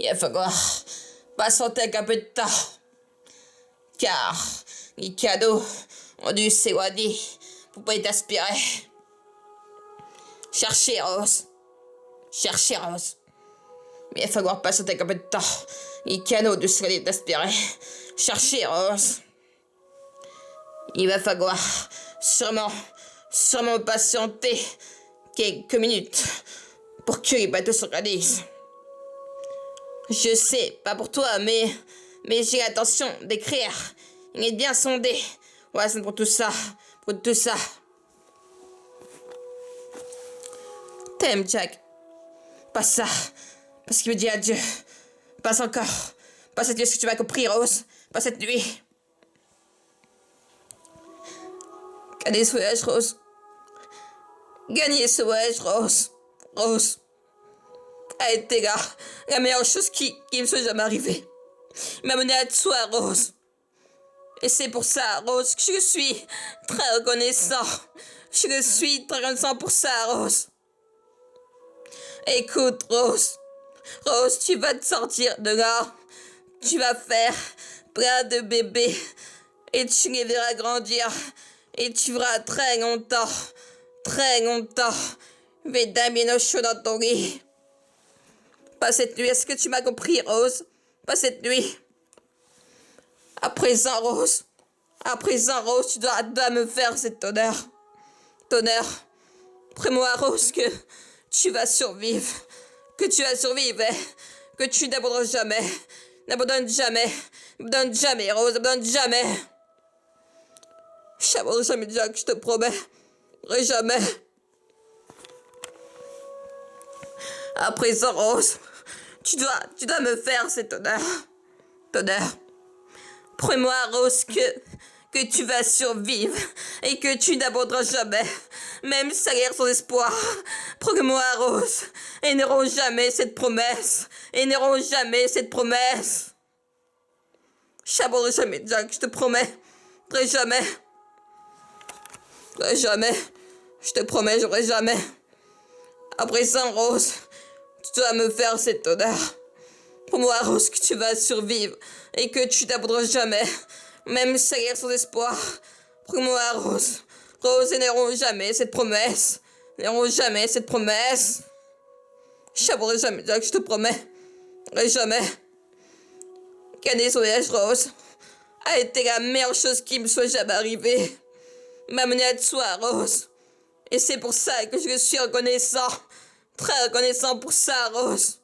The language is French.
Il va falloir patienter avec un peu de temps, car les cadeaux ont dû s'éloigner pour pas être aspirés. Cherchez Rose, cherchez Rose. Mais il va falloir patienter avec un peu de temps. Les canaux ont dû s'éloigner d'aspirer. Cherchez Rose. Il va falloir sûrement patienter quelques minutes pour que les bateaux s'organisent. Je sais, pas pour toi, mais j'ai l'intention d'écrire. Il est bien sondé. Ouais, c'est pour tout ça. Pour tout ça. T'aimes, Jack. Pas ça. Parce qu'il me dit adieu. Pas encore. Pas cette nuit, est-ce que tu m'as compris, Rose? Pas cette nuit. Gagner ce voyage, Rose. Gagner ce voyage, Rose. Rose a été la meilleure chose qui me soit jamais arrivée. Il m'a mené à toi, Rose. Et c'est pour ça, Rose, que je suis très reconnaissant. Je suis très reconnaissant pour ça, Rose. Écoute, Rose. Rose, tu vas te sortir de là. Tu vas faire plein de bébés. Et tu les verras grandir. Et tu verras très longtemps. Très longtemps. Mesdames bien au chaud dans ton lit. Pas cette nuit, est-ce que tu m'as compris, Rose? Pas cette nuit. À présent, Rose, tu dois me faire cet honneur. Honneur. Prends-moi, Rose, que tu vas survivre. Que tu vas survivre, que tu n'abandonnes jamais. N'abandonne jamais. N'abandonne jamais, Rose, n'abandonne jamais. Je n'abandonne jamais, Jack, je te promets. Jamais. À présent, Rose, tu dois me faire cet honneur. Honneur. Promets-moi, Rose, que tu vas survivre et que tu n'abandonneras jamais, même si ça a l'air sans espoir. Promets-moi, Rose, et n'auront jamais cette promesse. Et n'auront jamais cette promesse. Je n'abandonnerai jamais, Jack, je te promets. Jamais. Jamais. Je te promets, j'aurai jamais. À présent, Rose, tu dois me faire cet honneur. Pour moi, Rose, que tu vas survivre et que tu n'abandonneras jamais, même si ça a l'air sans espoir. Pour moi, Rose. Rose, et n'auront jamais cette promesse. N'auront jamais cette promesse. Je n'abandonnerai jamais, Jack, je te promets. Jamais. Gagner ce voyage, Rose, a été la meilleure chose qui me soit jamais arrivée. M'a mené à toi, Rose. Et c'est pour ça que je suis reconnaissant. Très reconnaissant pour ça, Rose.